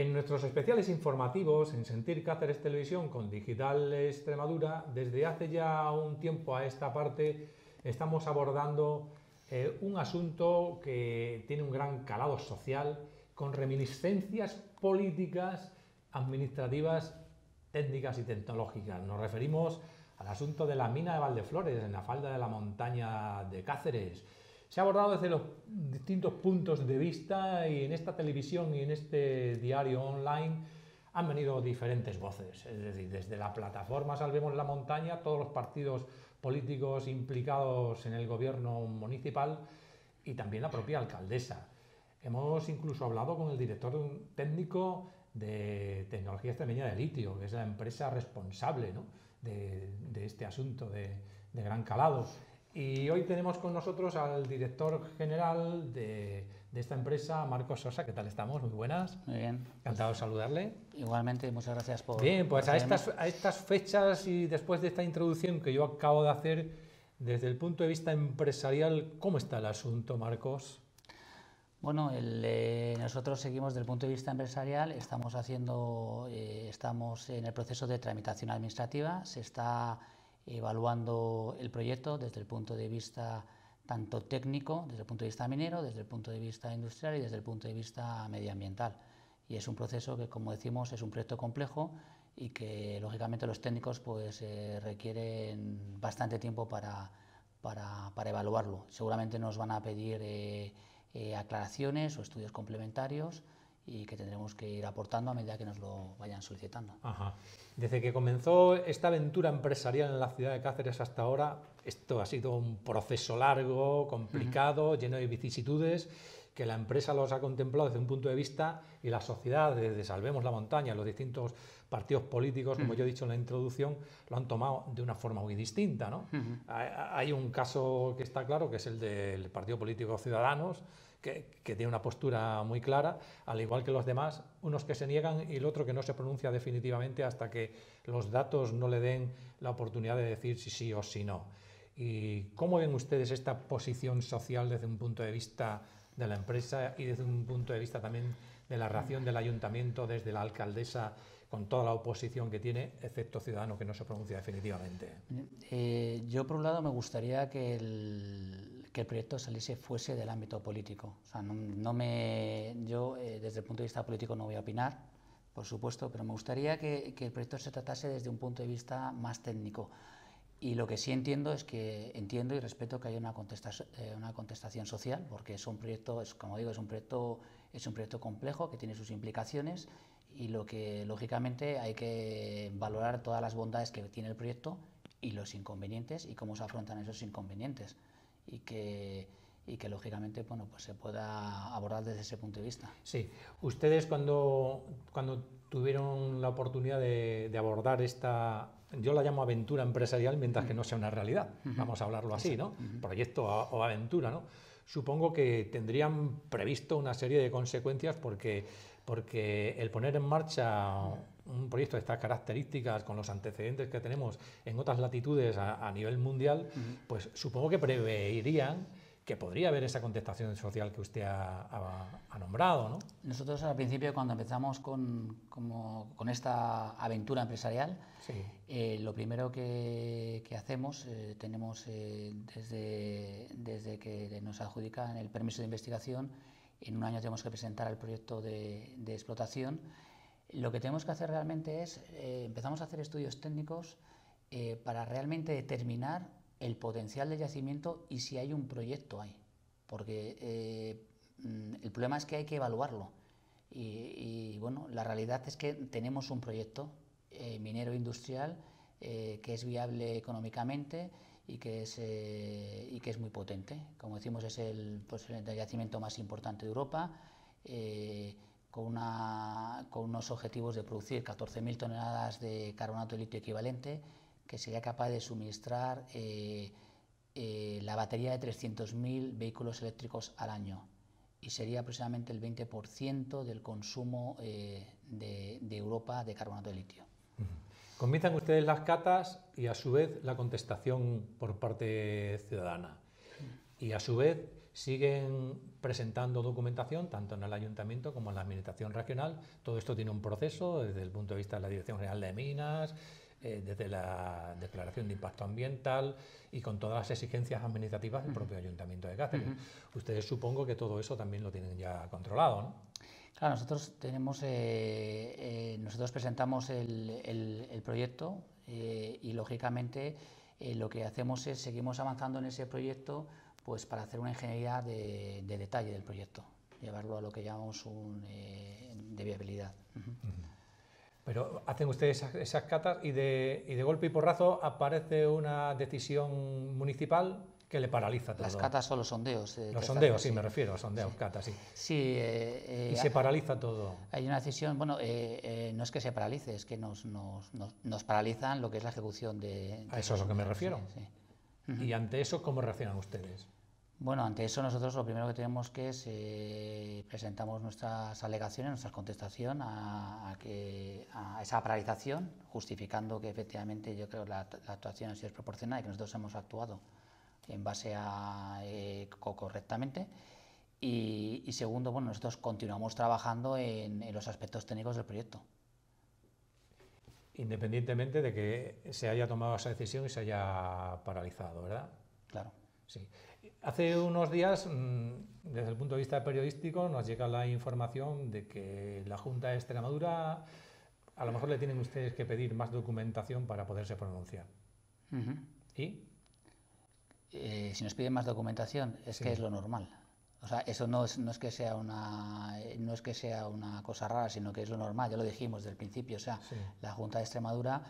En nuestros especiales informativos, en Sentir Cáceres Televisión con Digital Extremadura, desde hace ya un tiempo a esta parte estamos abordando un asunto que tiene un gran calado social, con reminiscencias políticas, administrativas, técnicas y tecnológicas. Nos referimos al asunto de la mina de Valdeflores, en la falda de la montaña de Cáceres. Se ha abordado desde los distintos puntos de vista y en esta televisión y en este diario online han venido diferentes voces, es decir, desde la plataforma Salvemos la Montaña, todos los partidos políticos implicados en el gobierno municipal y también la propia alcaldesa. Hemos incluso hablado con el director técnico de Tecnología Extremeña de Litio, que es la empresa responsable, ¿no?, de este asunto de gran calado. Y hoy tenemos con nosotros al director general de esta empresa, Marcos Sosa. ¿Qué tal estamos? Muy buenas. Muy bien. Encantado de saludarle. Igualmente, muchas gracias por... Bien, pues a estas fechas y después de esta introducción que yo acabo de hacer, desde el punto de vista empresarial, ¿cómo está el asunto, Marcos? Bueno, nosotros seguimos desde el punto de vista empresarial, estamos en el proceso de tramitación administrativa, se está evaluando el proyecto desde el punto de vista tanto técnico, desde el punto de vista minero, desde el punto de vista industrial y desde el punto de vista medioambiental. Y es un proceso que, como decimos, es un proyecto complejo y que, lógicamente, los técnicos pues, requieren bastante tiempo para evaluarlo. Seguramente nos van a pedir aclaraciones o estudios complementarios y que tendremos que ir aportando a medida que nos lo vayan solicitando. Ajá. Desde que comenzó esta aventura empresarial en la ciudad de Cáceres hasta ahora, esto ha sido un proceso largo, complicado, lleno de vicisitudes, que la empresa los ha contemplado desde un punto de vista y la sociedad, desde Salvemos la Montaña, los distintos partidos políticos, como yo he dicho en la introducción, lo han tomado de una forma muy distinta, ¿no? Hay un caso que está claro, que es el del Partido Político Ciudadanos, que tiene una postura muy clara, al igual que los demás, unos que se niegan y el otro que no se pronuncia definitivamente hasta que los datos no le den la oportunidad de decir si sí o si no. ¿Y cómo ven ustedes esta posición social desde un punto de vista de la empresa y desde un punto de vista también de la reacción del ayuntamiento, desde la alcaldesa, con toda la oposición que tiene, excepto Ciudadanos, que no se pronuncia definitivamente? Yo, por un lado, me gustaría que el proyecto fuese del ámbito político. O sea, yo, desde el punto de vista político, no voy a opinar, por supuesto, pero me gustaría que el proyecto se tratase desde un punto de vista más técnico. Y lo que sí entiendo y respeto que haya una contestación social, porque es un proyecto, como digo, es un proyecto complejo que tiene sus implicaciones y lo que, lógicamente, hay que valorar todas las bondades que tiene el proyecto y los inconvenientes y cómo se afrontan esos inconvenientes y que lógicamente, bueno, pues se pueda abordar desde ese punto de vista. Sí, ustedes cuando tuvieron la oportunidad de abordar esta, yo la llamo aventura empresarial mientras que no sea una realidad, vamos a hablarlo así, ¿no? Proyecto o aventura, ¿no? Supongo que tendrían previsto una serie de consecuencias porque el poner en marcha un proyecto de estas características con los antecedentes que tenemos en otras latitudes a nivel mundial, pues supongo que preveirían que podría haber esa contestación social que usted ha nombrado, ¿no? Nosotros, al principio, cuando empezamos con esta aventura empresarial, sí, lo primero que hacemos, tenemos desde que nos adjudican el permiso de investigación, en un año tenemos que presentar el proyecto de explotación. Lo que tenemos que hacer realmente es, empezamos a hacer estudios técnicos para realmente determinar el potencial del yacimiento y si hay un proyecto ahí, porque el problema es que hay que evaluarlo y bueno, la realidad es que tenemos un proyecto minero industrial que es viable económicamente y que es muy potente. Como decimos, es el yacimiento más importante de Europa, con unos objetivos de producir 14.000 toneladas de carbonato de litio equivalente, que sería capaz de suministrar la batería de 300.000 vehículos eléctricos al año y sería aproximadamente el 20% del consumo de Europa de carbonato de litio. Comienzan ustedes las catas y a su vez la contestación por parte ciudadana. Y a su vez siguen presentando documentación tanto en el ayuntamiento como en la administración regional. Todo esto tiene un proceso desde el punto de vista de la Dirección General de Minas, desde la declaración de impacto ambiental y con todas las exigencias administrativas del propio Ayuntamiento de Cáceres. Ustedes supongo que todo eso también lo tienen ya controlado, ¿no? Claro, nosotros presentamos el proyecto y lógicamente lo que hacemos es seguimos avanzando en ese proyecto pues para hacer una ingeniería de detalle del proyecto, llevarlo a lo que llamamos de viabilidad. Pero hacen ustedes esas catas y de golpe y porrazo aparece una decisión municipal que le paraliza todo. Las catas son los sondeos. Los sondeos, sí, me refiero, sondeos, catas, sí. Sí. Y se paraliza todo. Hay una decisión, bueno, no es que se paralice, es que nos paralizan lo que es la ejecución de a eso es lo que me refiero. Sí. Y ante eso, ¿cómo reaccionan ustedes? Bueno, ante eso nosotros lo primero que tenemos que es presentamos nuestras alegaciones, nuestra contestación a esa paralización, justificando que efectivamente yo creo que la actuación ha sido desproporcionada y que nosotros hemos actuado en base a correctamente. Y segundo, bueno, nosotros continuamos trabajando en los aspectos técnicos del proyecto. Independientemente de que se haya tomado esa decisión y se haya paralizado, ¿verdad? Claro. Sí. Hace unos días, desde el punto de vista periodístico, nos llega la información de que la Junta de Extremadura, a lo mejor le tienen ustedes que pedir más documentación para poderse pronunciar. ¿Y? Si nos piden más documentación, es que es lo normal. O sea, eso no es que sea una cosa rara, sino que es lo normal, ya lo dijimos desde el principio. O sea, la Junta de Extremadura,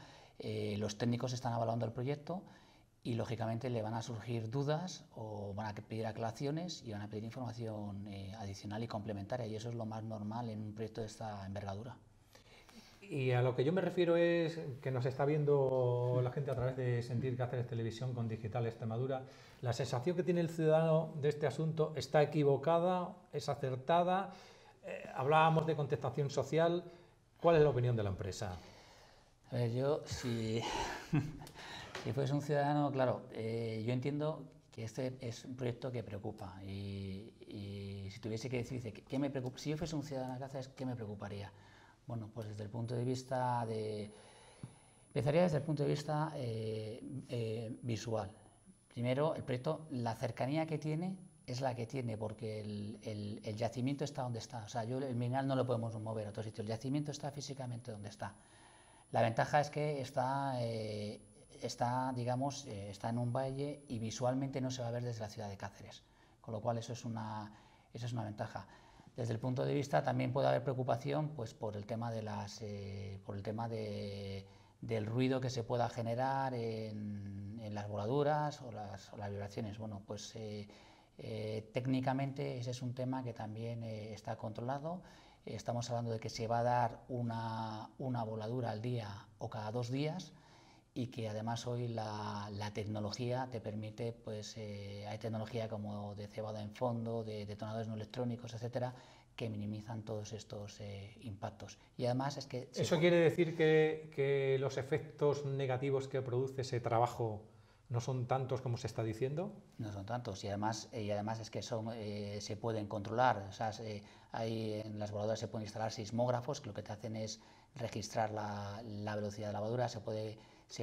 los técnicos están evaluando el proyecto y lógicamente le van a surgir dudas o van a pedir aclaraciones y van a pedir información adicional y complementaria, y eso es lo más normal en un proyecto de esta envergadura. Y a lo que yo me refiero es que nos está viendo la gente a través de Sentir Cáceres Televisión con Digital Extremadura. La sensación que tiene el ciudadano de este asunto está equivocada, es acertada. Hablábamos de contestación social. ¿Cuál es la opinión de la empresa? A ver, yo si fuese un ciudadano, claro, yo entiendo que este es un proyecto que preocupa y si tuviese que decir, ¿qué me preocupa? Si yo fuese un ciudadano de Cáceres, ¿qué me preocuparía? Bueno, pues desde el punto de vista empezaría desde el punto de vista visual. Primero, el proyecto, la cercanía que tiene es la que tiene, porque el yacimiento está donde está. O sea, el mineral no lo podemos mover a otro sitio, el yacimiento está físicamente donde está. La ventaja es que está en un valle y visualmente no se va a ver desde la ciudad de Cáceres, con lo cual eso es una ventaja. Desde el punto de vista también puede haber preocupación pues, por el tema del ruido que se pueda generar en las voladuras o las vibraciones. Bueno, pues técnicamente ese es un tema que también está controlado. Estamos hablando de que se va a dar una voladura al día o cada 2 días y que además hoy la tecnología te permite, pues hay tecnología como de cebada en fondo, de detonadores no electrónicos, etcétera, que minimizan todos estos impactos. Y además es que... ¿Eso quiere decir que los efectos negativos que produce ese trabajo no son tantos como se está diciendo? No son tantos y además es que se pueden controlar. O sea, en las voladoras se pueden instalar sismógrafos que lo que te hacen es registrar la velocidad de la voladura, se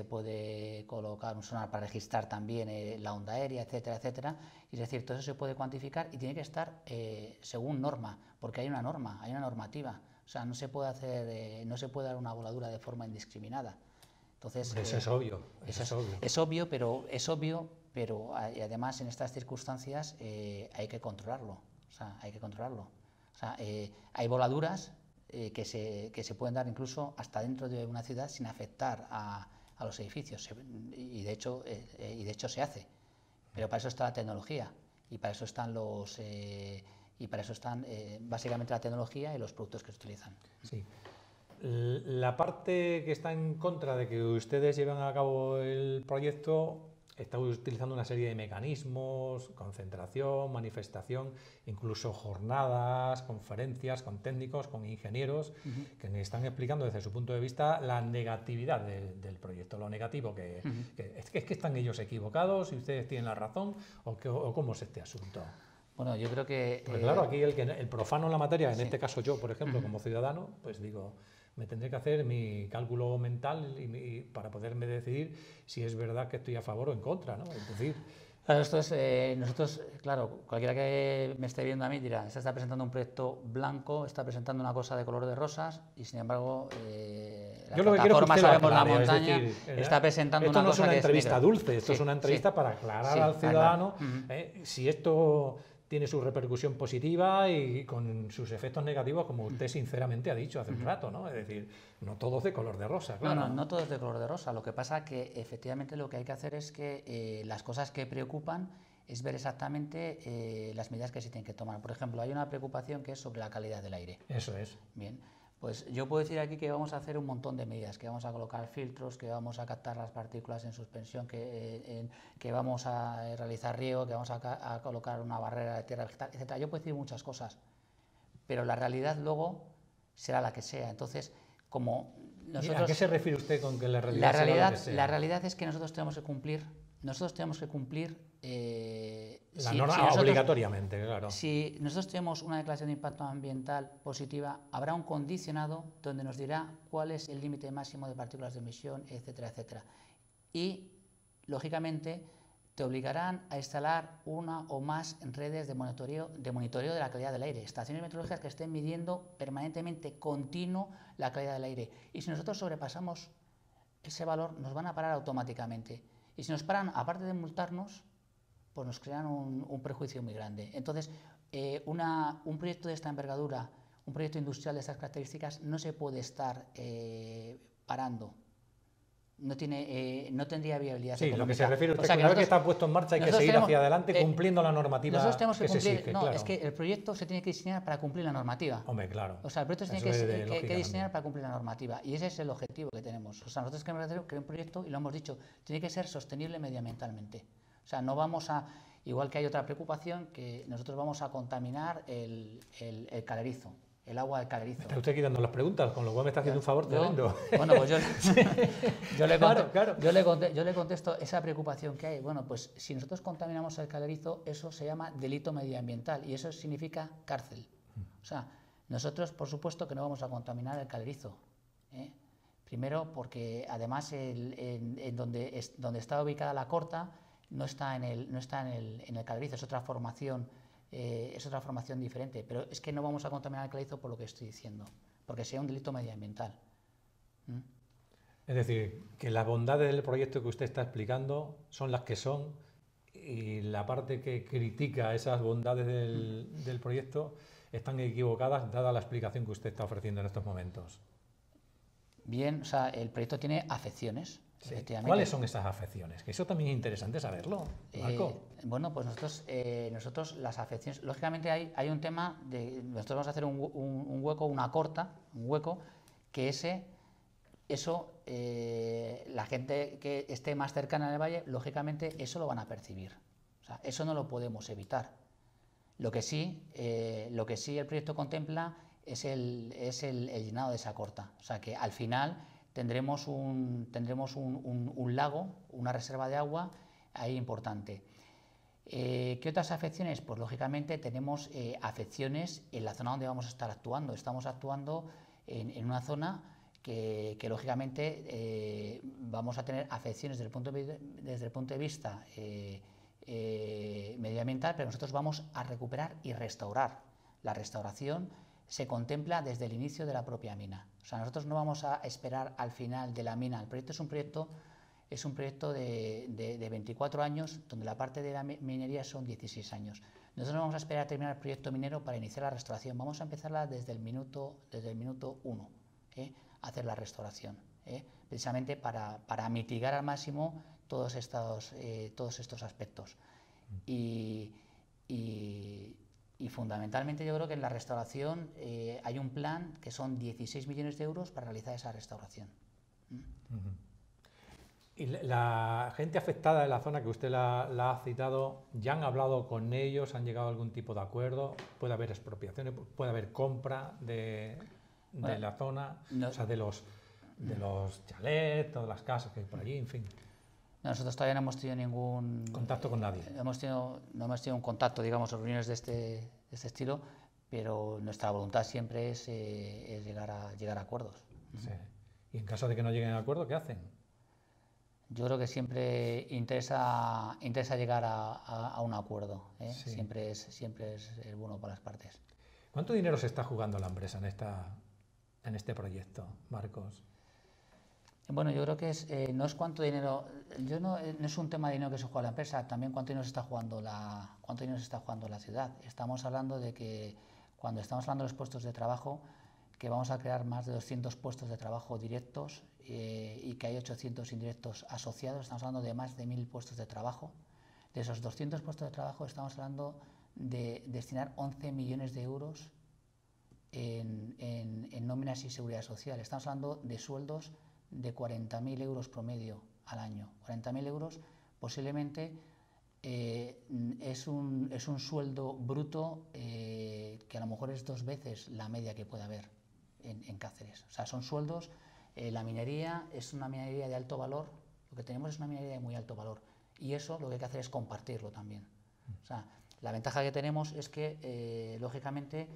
puede colocar un sonar para registrar también la onda aérea, etcétera, etcétera. Es decir, todo eso se puede cuantificar y tiene que estar según norma, porque hay una normativa. O sea, no se puede dar una voladura de forma indiscriminada. Entonces, eso es obvio. Es obvio, pero además en estas circunstancias hay que controlarlo. O sea, hay voladuras que se pueden dar incluso hasta dentro de una ciudad sin afectar a los edificios y de hecho se hace, pero para eso está la tecnología y para eso están básicamente la tecnología y los productos que se utilizan. Sí. La parte que está en contra de que ustedes lleven a cabo el proyecto está utilizando una serie de mecanismos, concentración, manifestación, incluso jornadas, conferencias con técnicos, con ingenieros, que me están explicando desde su punto de vista la negatividad del proyecto, lo negativo que es que están ellos equivocados y ustedes tienen la razón, o cómo es este asunto. Bueno, yo creo que... Porque claro, aquí el profano en la materia, en este caso yo, por ejemplo, como ciudadano, pues digo, me tendré que hacer mi cálculo mental para poderme decidir si es verdad que estoy a favor o en contra, ¿no? Es decir... Claro, nosotros, claro, cualquiera que me esté viendo a mí dirá, se está presentando un proyecto blanco, está presentando una cosa de color de rosas y sin embargo la plataforma Sabemos la Montaña está presentando una cosa que esto no es una entrevista dulce, esto es una entrevista para aclarar al ciudadano si esto tiene su repercusión positiva y con sus efectos negativos, como usted sinceramente ha dicho hace un rato, ¿no? Es decir, no todo es de color de rosa, claro. No todo es de color de rosa. Lo que pasa que efectivamente lo que hay que hacer es que las cosas que preocupan es ver exactamente las medidas que se tienen que tomar. Por ejemplo, hay una preocupación que es sobre la calidad del aire. Eso es. Bien. Pues yo puedo decir aquí que vamos a hacer un montón de medidas, que vamos a colocar filtros, que vamos a captar las partículas en suspensión, que vamos a realizar riego, que vamos a colocar una barrera de tierra vegetal, etc. Yo puedo decir muchas cosas, pero la realidad luego será la que sea. Entonces, como nosotros... ¿A qué se refiere usted con que la realidad la será realidad, la que sea? La realidad es que nosotros tenemos que cumplir la norma obligatoriamente, claro. Si nosotros tenemos una declaración de impacto ambiental positiva, habrá un condicionado donde nos dirá cuál es el límite máximo de partículas de emisión, etcétera, etcétera. Y, lógicamente, te obligarán a instalar una o más redes de monitoreo de la calidad del aire, estaciones meteorológicas que estén midiendo permanentemente, continuo, la calidad del aire. Y si nosotros sobrepasamos ese valor, nos van a parar automáticamente. Y si nos paran, aparte de multarnos, pues nos crean un prejuicio muy grande. Entonces, un proyecto de esta envergadura, un proyecto industrial de estas características, no se puede estar parando. No tendría viabilidad. Sí, lo que se refiere usted, una vez que está puesto en marcha hay que seguir hacia adelante cumpliendo la normativa que se exige. No, claro. Es que el proyecto se tiene que diseñar para cumplir la normativa. Hombre, claro. O sea, el proyecto se tiene que diseñar para cumplir la normativa y ese es el objetivo que tenemos. O sea, nosotros queremos hacer un proyecto, y lo hemos dicho, tiene que ser sostenible medioambientalmente. O sea, no vamos a... Igual que hay otra preocupación, que nosotros vamos a contaminar el calerizo. El agua del calerizo. Está usted quitando las preguntas, con lo cual me está haciendo un favor tremendo. Bueno, pues yo le contesto esa preocupación que hay. Bueno, pues si nosotros contaminamos el calerizo, eso se llama delito medioambiental y eso significa cárcel. O sea, nosotros, por supuesto, que no vamos a contaminar el calerizo. Primero, porque además donde está ubicada la corta no está en el calerizo, es otra formación. Es otra formación diferente, pero es que no vamos a contaminar el calerizo por lo que estoy diciendo, porque sería un delito medioambiental. Es decir, que las bondades del proyecto que usted está explicando son las que son y la parte que critica esas bondades del proyecto están equivocadas dada la explicación que usted está ofreciendo en estos momentos. Bien, o sea, el proyecto tiene afecciones. Sí. ¿Cuáles son esas afecciones? Que eso también es interesante saberlo, Marco. Bueno, pues nosotros las afecciones, lógicamente hay un tema de, nosotros vamos a hacer un hueco, una corta, un hueco, que la gente que esté más cercana al valle, lógicamente eso lo van a percibir. O sea, eso no lo podemos evitar. Lo que sí el proyecto contempla es el llenado de esa corta. O sea, que al final tendremos un lago, una reserva de agua ahí importante. ¿Qué otras afecciones? Pues lógicamente tenemos afecciones en la zona donde vamos a estar actuando. Estamos actuando en una zona que lógicamente vamos a tener afecciones desde el punto de vista medioambiental, pero nosotros vamos a recuperar y restaurar. La restauración se contempla desde el inicio de la propia mina. O sea, nosotros no vamos a esperar al final de la mina. El proyecto es un proyecto de 24 años, donde la parte de la minería son 16 años. Nosotros no vamos a esperar a terminar el proyecto minero para iniciar la restauración. Vamos a empezarla desde el minuto 1, a hacer la restauración, precisamente para mitigar al máximo todos estos aspectos. Y fundamentalmente yo creo que en la restauración hay un plan que son 16 millones de euros para realizar esa restauración. ¿Y la gente afectada de la zona que usted la ha citado, ya han hablado con ellos, han llegado a algún tipo de acuerdo? ¿Puede haber expropiaciones, puede haber compra de la zona, o sea, de los chalets, todas las casas que hay por allí, en fin? Nosotros todavía no hemos tenido ningún contacto con nadie. No hemos tenido un contacto, digamos, reuniones de este estilo, pero nuestra voluntad siempre es llegar a acuerdos. Sí. Y en caso de que no lleguen a acuerdo, ¿qué hacen? Yo creo que siempre interesa llegar a un acuerdo, ¿eh? Sí. Siempre es el bueno para las partes. ¿Cuánto dinero se está jugando la empresa en este proyecto, Marcos? Bueno, yo creo que no es cuánto dinero, no es un tema de dinero que se juega la empresa, también cuánto dinero se está jugando la ciudad. Estamos hablando de que cuando estamos hablando de los puestos de trabajo, que vamos a crear más de 200 puestos de trabajo directos y que hay 800 indirectos asociados, estamos hablando de más de 1000 puestos de trabajo. De esos 200 puestos de trabajo estamos hablando de destinar 11 millones de euros en nóminas y seguridad social. Estamos hablando de sueldos de 40.000 euros promedio al año. 40.000 euros posiblemente es un sueldo bruto que a lo mejor es 2 veces la media que puede haber en Cáceres. O sea, son sueldos, la minería es una minería de alto valor, lo que tenemos es una minería de muy alto valor y eso lo que hay que hacer es compartirlo también. O sea, la ventaja que tenemos es que, lógicamente,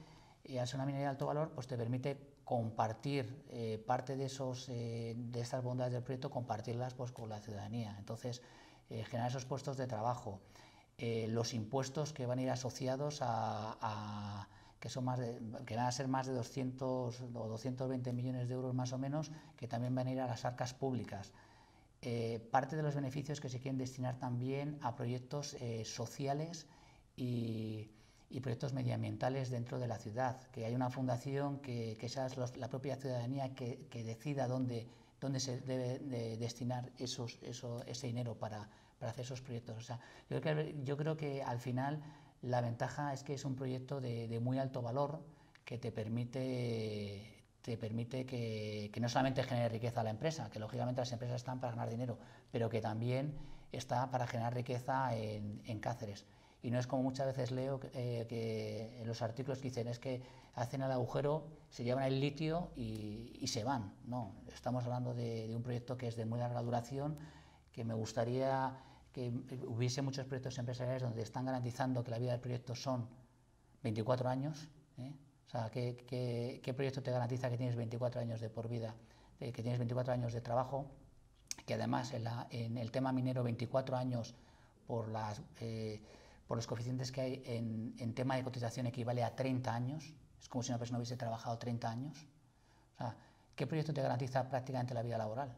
al ser una minería de alto valor, pues te permite compartir parte de estas bondades del proyecto, compartirlas pues, con la ciudadanía. Entonces, generar esos puestos de trabajo, los impuestos que van a ir asociados que van a ser más de 200 o 220 millones de euros más o menos, que también van a ir a las arcas públicas. Parte de los beneficios que se quieren destinar también a proyectos sociales y proyectos medioambientales dentro de la ciudad, que hay una fundación que sea la propia ciudadanía que decida dónde se debe de destinar ese dinero para hacer esos proyectos. O sea, yo creo que al final la ventaja es que es un proyecto de muy alto valor que te permite que no solamente genere riqueza a la empresa, que lógicamente las empresas están para ganar dinero, pero que también está para generar riqueza en Cáceres. Y no es como muchas veces leo que en los artículos que dicen es que hacen el agujero, se llevan el litio y se van. No, estamos hablando de un proyecto que es de muy larga duración, que me gustaría que hubiese muchos proyectos empresariales donde están garantizando que la vida del proyecto son 24 años. O sea, ¿qué proyecto te garantiza que tienes 24 años de por vida, que tienes 24 años de trabajo? Que además en el tema minero 24 años por los coeficientes que hay en tema de cotización equivale a 30 años. Es como si una persona hubiese trabajado 30 años. O sea, ¿qué proyecto te garantiza prácticamente la vida laboral?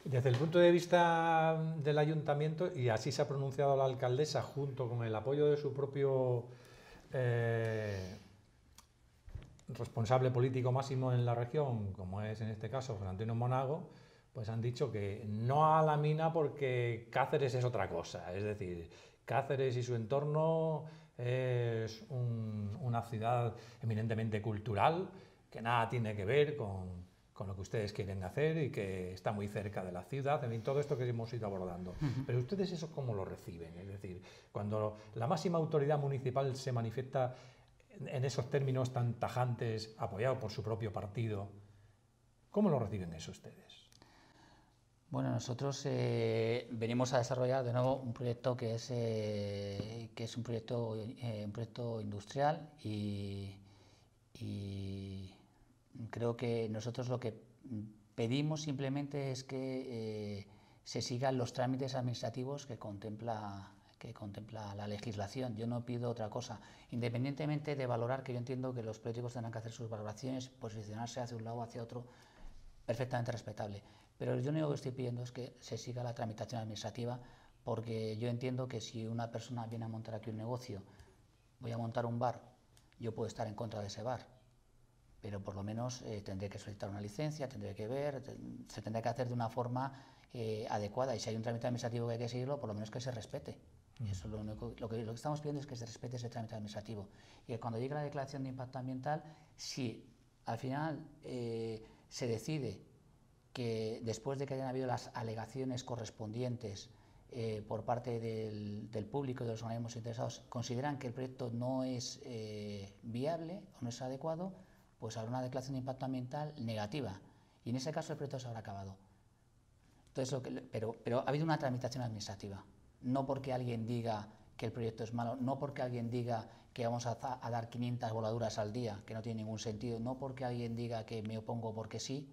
Desde el punto de vista del ayuntamiento, y así se ha pronunciado la alcaldesa junto con el apoyo de su propio responsable político máximo en la región, como es en este caso José Antonio Monago, pues han dicho que no a la mina porque Cáceres es otra cosa. Es decir, Cáceres y su entorno es una ciudad eminentemente cultural que nada tiene que ver con lo que ustedes quieren hacer y que está muy cerca de la ciudad, en fin, todo esto que hemos ido abordando. Pero ustedes eso ¿cómo lo reciben? Es decir, cuando la máxima autoridad municipal se manifiesta en esos términos tan tajantes, apoyado por su propio partido, ¿cómo lo reciben eso ustedes? Bueno, nosotros venimos a desarrollar de nuevo un proyecto que es un proyecto industrial y creo que nosotros lo que pedimos simplemente es que se sigan los trámites administrativos que contempla la legislación. Yo no pido otra cosa, independientemente de valorar, que yo entiendo que los políticos tendrán que hacer sus valoraciones, posicionarse hacia un lado o hacia otro, perfectamente respetable. Pero yo lo único que estoy pidiendo es que se siga la tramitación administrativa, porque yo entiendo que si una persona viene a montar aquí un negocio, voy a montar un bar, yo puedo estar en contra de ese bar, pero por lo menos tendré que solicitar una licencia, tendré que ver, se tendrá que hacer de una forma adecuada, y si hay un trámite administrativo que hay que seguirlo, por lo menos que se respete. Eso es lo que estamos pidiendo, es que se respete ese trámite administrativo, y que cuando llegue la declaración de impacto ambiental, si al final se decide que después de que hayan habido las alegaciones correspondientes por parte del público y de los organismos interesados, consideran que el proyecto no es viable o no es adecuado, pues habrá una declaración de impacto ambiental negativa, y en ese caso el proyecto se habrá acabado. Entonces, pero ha habido una tramitación administrativa, no porque alguien diga que el proyecto es malo, no porque alguien diga que vamos a dar 500 voladuras al día, que no tiene ningún sentido, no porque alguien diga que me opongo porque sí,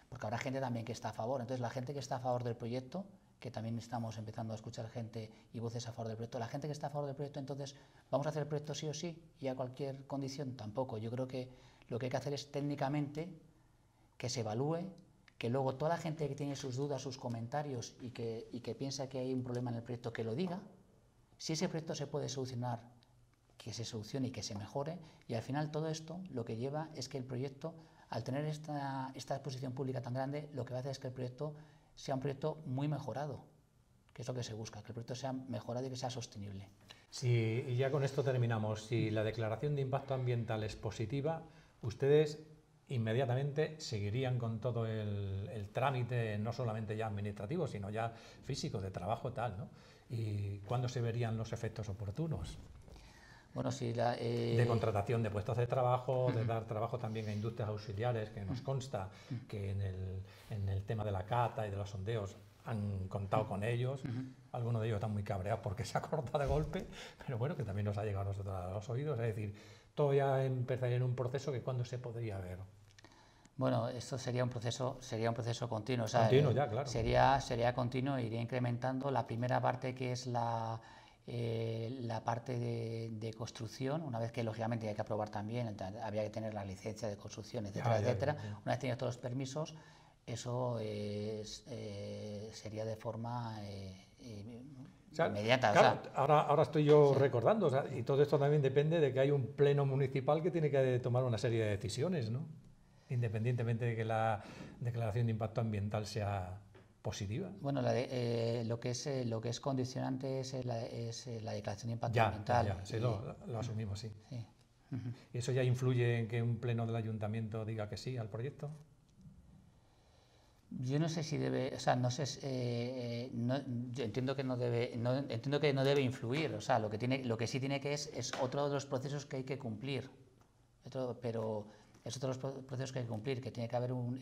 porque habrá gente también que está a favor. Entonces, la gente que está a favor del proyecto, que también estamos empezando a escuchar gente y voces a favor del proyecto, la gente que está a favor del proyecto, entonces, ¿vamos a hacer el proyecto sí o sí y a cualquier condición? Tampoco. Yo creo que lo que hay que hacer es técnicamente que se evalúe, que luego toda la gente que tiene sus dudas, sus comentarios y que piensa que hay un problema en el proyecto, que lo diga. Si ese proyecto se puede solucionar, que se solucione y que se mejore, y al final todo esto lo que lleva es que el proyecto, al tener esta exposición pública tan grande, lo que va a hacer es que el proyecto sea un proyecto muy mejorado, que es lo que se busca, que el proyecto sea mejorado y que sea sostenible. Sí, y ya con esto terminamos. Si la declaración de impacto ambiental es positiva, ustedes inmediatamente seguirían con todo el trámite, no solamente ya administrativo, sino ya físico, de trabajo tal, ¿no? ¿Y cuándo se verían los efectos oportunos? Bueno, si de contratación de puestos de trabajo, de dar trabajo también a industrias auxiliares, que nos consta que en el tema de la cata y de los sondeos han contado con ellos. Algunos de ellos están muy cabreados porque se ha cortado de golpe, pero bueno, que también nos ha llegado a nosotros a los oídos. Es decir, todo ya empezaría en un proceso que ¿cuándo se podría ver? Bueno, esto sería un proceso continuo. O sea, continuo ya, claro. Sería continuo, iría incrementando. La primera parte, que es la parte de construcción, una vez que lógicamente hay que aprobar también, habría que tener la licencia de construcción, etcétera, etcétera. Una vez tenido todos los permisos, eso sería de forma inmediata. Claro, ahora estoy yo recordando, y todo esto también depende de que hay un pleno municipal que tiene que tomar una serie de decisiones, ¿no? Independientemente de que la declaración de impacto ambiental sea positiva. Bueno, lo que es condicionante es la declaración de impacto ambiental. Sí, lo asumimos, sí. ¿Y eso ya influye en que un pleno del ayuntamiento diga que sí al proyecto? Yo no sé si debe, o sea, no sé, yo entiendo que no debe influir. O sea, lo que sí tiene que es otro de los procesos que hay que cumplir. Pero es otro de los procesos que hay que cumplir, que tiene que haber un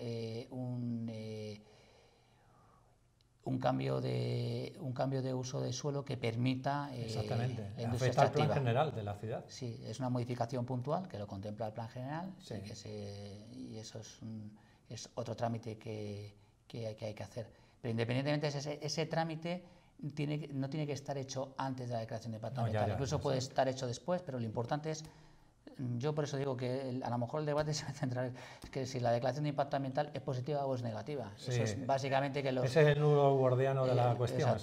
cambio de uso de suelo que permita exactamente, la industria afecta al extractiva. plan general de la ciudad. Sí, es una modificación puntual que lo contempla el plan general, sí. y eso es otro trámite que hay que hacer. Pero independientemente de ese trámite no tiene que estar hecho antes de la declaración de impacto ambiental. Incluso puede estar hecho después, pero lo importante es, yo por eso digo que a lo mejor el debate se va a centrar es que si la declaración de impacto ambiental es positiva o es negativa. Sí. Eso es básicamente que ese es el nudo gordiano de la cuestión,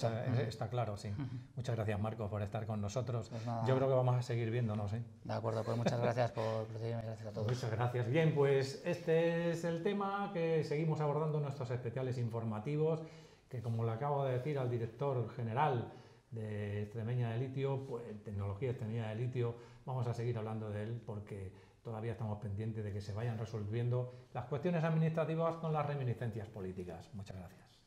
está claro, sí. Muchas gracias, Marcos, por estar con nosotros. Pues yo creo que vamos a seguir viéndonos. De acuerdo, pues muchas gracias por recibirme, gracias a todos. Muchas gracias. Bien, pues este es el tema que seguimos abordando en nuestros especiales informativos, que como le acabo de decir al director general de Extremeña de Litio, pues tecnología Extremeña de Litio, vamos a seguir hablando de él porque todavía estamos pendientes de que se vayan resolviendo las cuestiones administrativas con las reminiscencias políticas. Muchas gracias.